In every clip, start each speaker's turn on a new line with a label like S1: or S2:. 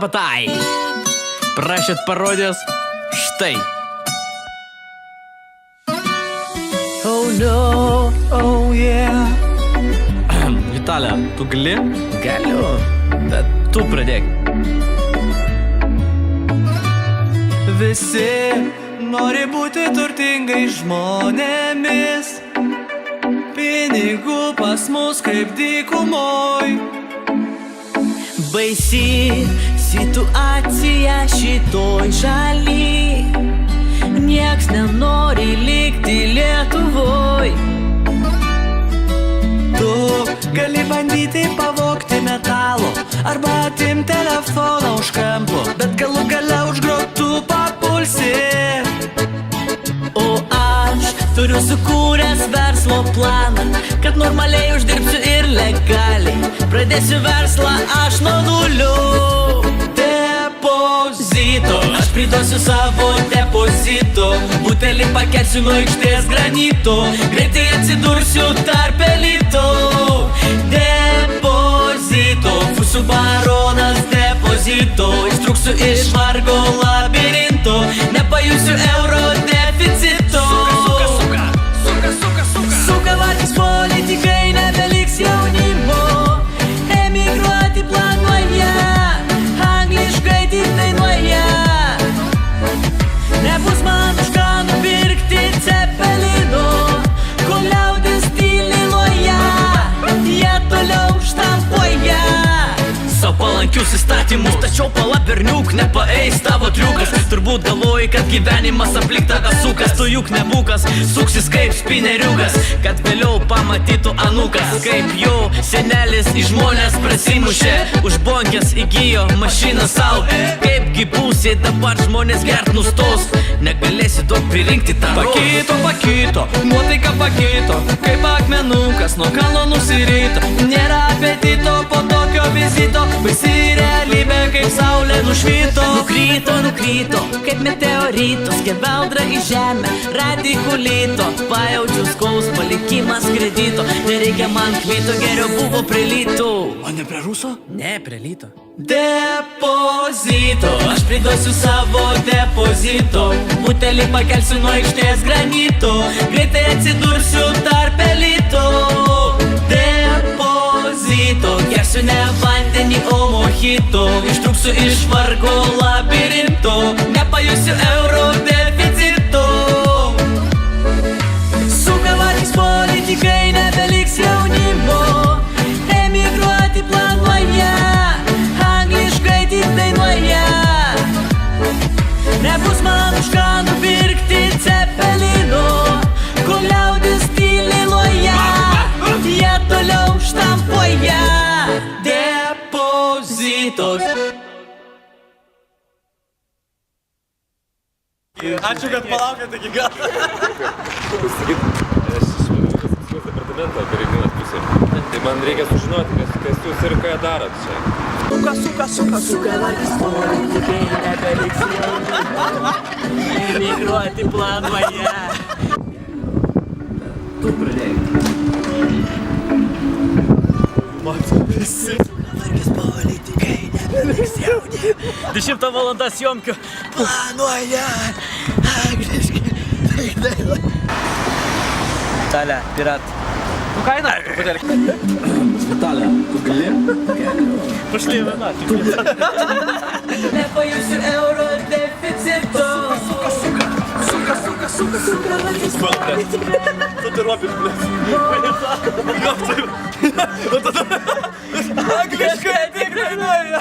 S1: Tapatai. Prašėt parodės štai.
S2: Oh no, oh yeah.
S1: Vitalija, tu gali?
S2: Galiu.
S1: Bet tu pradėk.
S2: Visi nori būti turtingais žmonėmis. Pinigų pas mus kaip dykumoj. Baisi situacija šitoj šaly. Nieks nenori likti Lietuvoj. Tu gali bandyti pavogti metalo arba atimti telefoną už kampo, bet galų gale už grotų papulsi. O aš turiu sukūręs verslo planą, kad normaliai uždirbsiu ir legaliai. Pradėsiu verslą aš nuo nulio. Depozito, aš priduosiu savo depozito. Butelį pakelsiu nuo aikštės granito. Greitai atsidursiu tarp elito. Depozito, būsiu baronas depozito. Ištrūksiu iš vargo labirinto. Nepajusiu euro deficito. Suka vartis politikai, nebeliks jaunimo. Emigruoti planuoja, angliškai tik dainuoja. Nebus man už ką nupirkti cepelino, kol liaudis tyliai loja, jie toliau štampuoja.
S1: Sau palankius įstatymus, tačiau pala berniuk, nepaeis tavo triukas. Turbūt galvoji, kad gyvenimas aplink tave sukas. Tu juk nebūkas, suksis kaip spineriukas, kad vėliau pamatytų anūkas, kaip jo senelis į žmonės prasimušė, už bonkės įgijo mašiną sau. Kaipgi būsiai dabar žmonės gert nustos, negalėsi daug pririnkti tą
S2: Pakito, nuotaika pakito, kaip akmenukas nuo kalo nusirito. Nėra apetito po tokio vizito, baisi realybė kaip saulė nušvito.
S3: Nukrito, kaip meteoritos, keveldra į žemę, radikulito. Pajaučiu skausmą, likimas kredito, nereikia man kvito, geriau buvo prie lyto.
S2: O ne prie Ruso?
S3: Ne, prie lyto.
S2: Depozito, aš priduosiu savo depozito. Butelį pakelsiu nuo aikštės granito. Greitai atsidursiu tarp elito. Depozito, gersiu ne vandenį, o mojito. Ištrūksiu iš vargo labirinto. Nepajusiu euro deficito. Suka vartis politikai, nebeliks jaunimo. Emigruoti planuoja, angliškai tik dainuoja. Nebus man už ką nupirkti cepelino, kol liaudis tyliai loja, jie toliau štampuoja. Depozitos.
S4: Ačiū, kad palaukėte iki galo.
S5: Aš iš departamento pareigūnas pusė. Tai man reikia sužinoti, kas jūs ir ką darot čia.
S3: Suka vartis politikai, nebeliks jaunimo. Emigruoti planuoja.
S1: Tu pradėk.
S3: Vargis politikai, nebeliks jaunimo.
S1: 10 valanda sjomkių.
S3: Planuoja, angliškai tik dainuoja.
S1: Vitalija, pirat.
S4: Nu kaina, truputėlį.
S1: Vitalija, tu gali?
S4: Paštai viena.
S2: Nepajusiu euro deficito. Suka vartis politikai.
S4: Tatuiruopis,
S2: Angliškai tik dainuoja.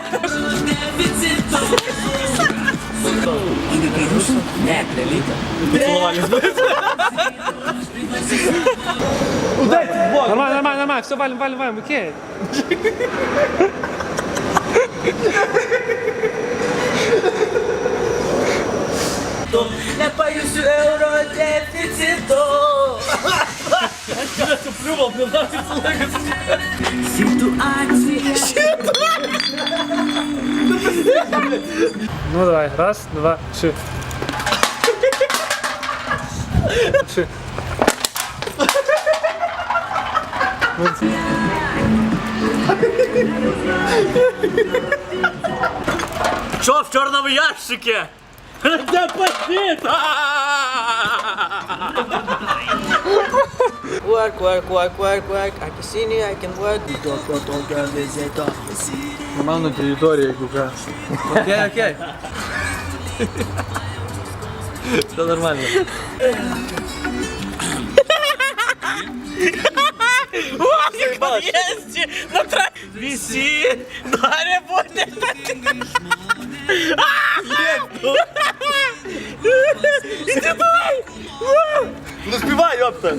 S2: Deficito.
S3: O ne prie Ruso? Ne, prie lyto.
S4: Нормально, все, валим, окей.
S2: Nepajusiu euro deficito.
S4: Плювал, мне нравится лэгас.
S2: Ситуация.
S4: Ну давай, 1, 2, 3.
S1: Що в чорному ящику? Це пакет!
S6: Work, work, work, work, work. I can see you, I can work. Don't visit.
S7: Нема на території кука.
S6: Окей, окей.
S7: Все нормально.
S1: Єсті! Вісі! Даря буде! Іди давай!
S7: Ну співай, йопта!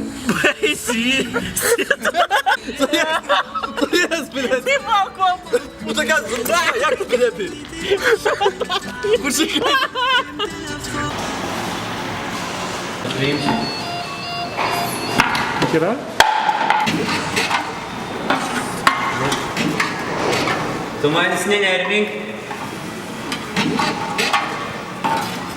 S1: Вісі!
S7: Співав кому! Ну така, як ти піде? Почекай!
S4: Хіра?
S1: Du meinst nicht, Erwin?